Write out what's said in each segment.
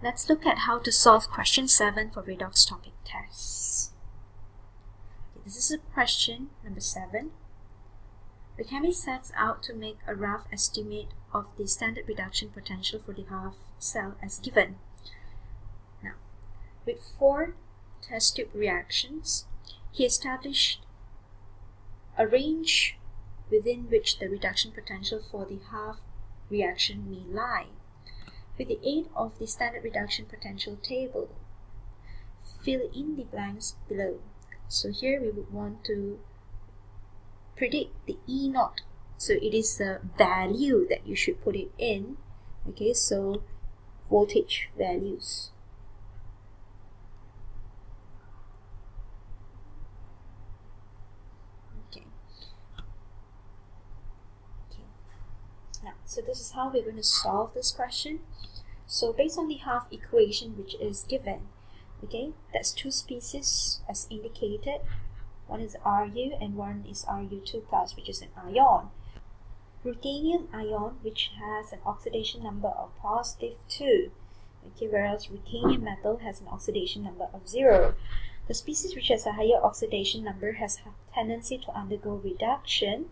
Let's look at how to solve question 7 for Redox topic tests. This is a question number 7. The chemist sets out to make a rough estimate of the standard reduction potential for the half cell as given. Now, with 4 test tube reactions, he established a range within which the reduction potential for the half reaction may lie. With the aid of the standard reduction potential table, fill in the blanks below. So here we would want to predict the E0. So it is the value that you should put it in. Okay, so voltage values. Okay. Now, so this is how we're going to solve this question. So based on the half equation which is given, okay, that's 2 species as indicated. One is Ru and one is Ru2+, which is an ion. Ruthenium ion, which has an oxidation number of +2, okay, whereas ruthenium metal has an oxidation number of 0. The species which has a higher oxidation number has a tendency to undergo reduction,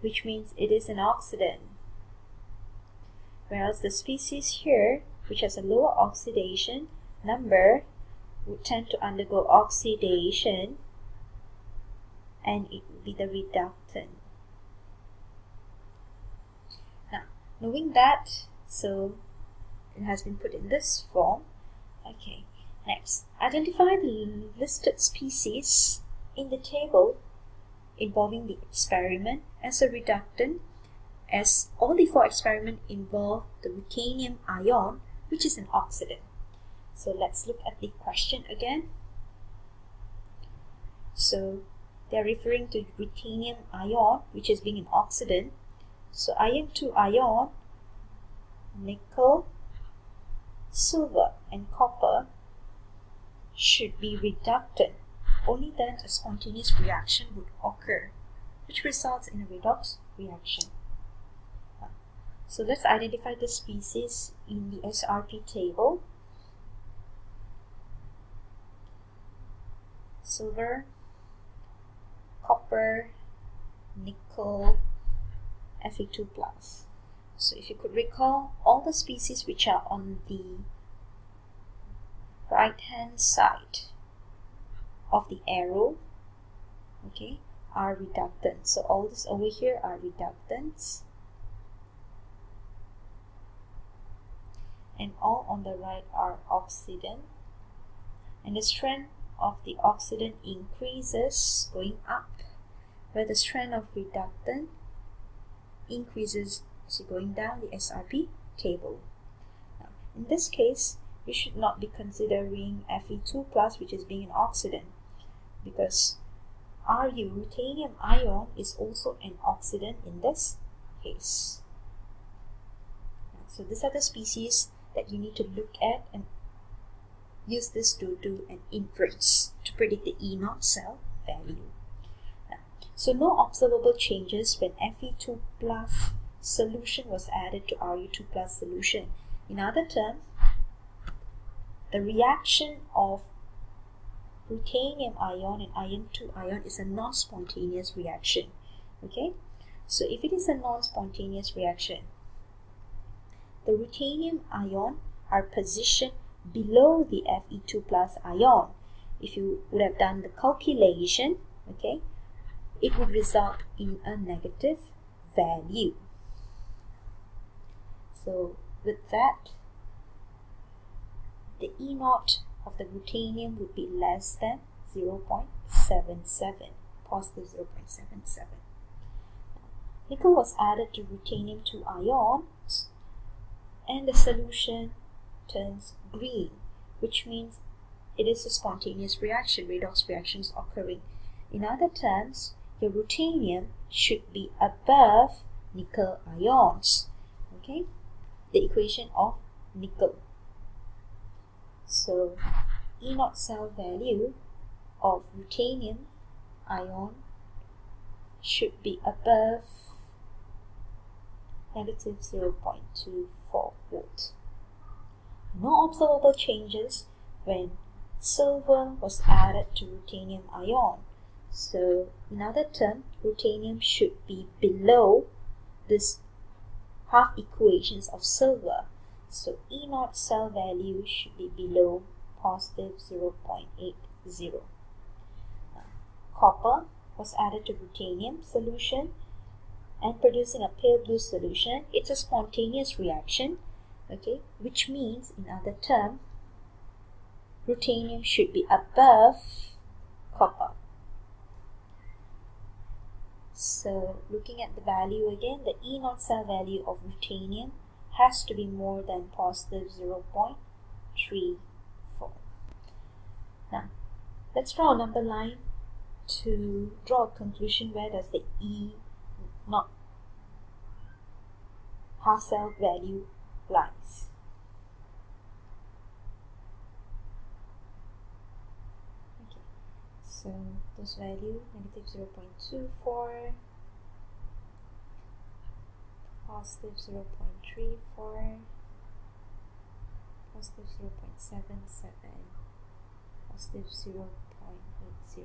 which means it is an oxidant. Whereas the species here, which has a lower oxidation number, would tend to undergo oxidation, and it would be the reductant. Now, knowing that, so it has been put in this form. Okay, next, identify the listed species in the table involving the experiment as a reductant, as all the 4 experiments involve the ruthenium ion, which is an oxidant. So let's look at the question again. So they are referring to ruthenium ion, which is being an oxidant. So Im2 ion, nickel, silver and copper should be reductant. Only then a spontaneous reaction would occur, which results in a redox reaction. So let's identify the species in the SRP table. Silver, copper, nickel, Fe2+. So if you could recall, all the species which are on the right hand side of the arrow, okay, are reductants. So all this over here are reductants, and all on the right are oxidant, and the strength of the oxidant increases going up, where the strength of reductant increases as going down the SRP table. Now, in this case, we should not be considering Fe2+, which is being an oxidant, because Ru, ruthenium ion, is also an oxidant in this case. So these are the species that you need to look at and use this to do an inference to predict the E0 cell value. So no observable changes when Fe2+ solution was added to Ru2+ solution. In other terms, the reaction of ruthenium ion and Im2 ion is a non-spontaneous reaction. Okay, so if it is a non-spontaneous reaction, the ruthenium ion are positioned below the Fe2+ ion. If you would have done the calculation, okay, it would result in a negative value. So with that, the E0 of the ruthenium would be less than 0.77, positive 0.77. Nickel was added to ruthenium 2 ions, and the solution turns green, which means it is a spontaneous reaction, redox reaction is occurring. In other terms, your ruthenium should be above nickel ions. Okay, the equation of nickel. So E0 cell value of ruthenium ion should be above negative 0.24 volt. No observable changes when silver was added to ruthenium ion. So in other terms, ruthenium should be below this half equations of silver. So E0 cell value should be below positive 0.80. Copper was added to ruthenium solution and producing a pale blue solution. It's a spontaneous reaction, okay, which means in other terms, ruthenium should be above copper. So looking at the value again, the E0 cell value of ruthenium has to be more than positive 0.34. Now, let's draw a number line to draw a conclusion. Where does the E0 half cell value lies? Okay, so this value, negative 0.24, positive 0.34, positive 0.77, positive 0.80.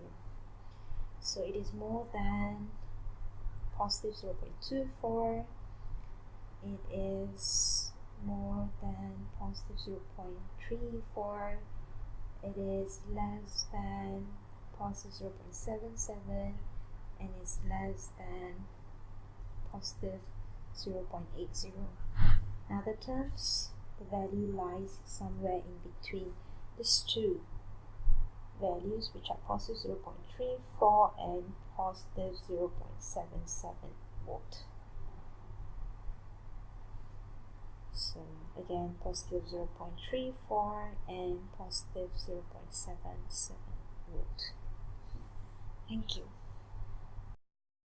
So it is more than positive 0.24, it is more than positive 0.34, it is less than positive 0.77, and is less than positive 0.80. In other terms, the value lies somewhere in between these two values, which are positive 0.34 and positive 0.77 volt. So again, positive 0.34 and positive 0.77 volt. Thank you.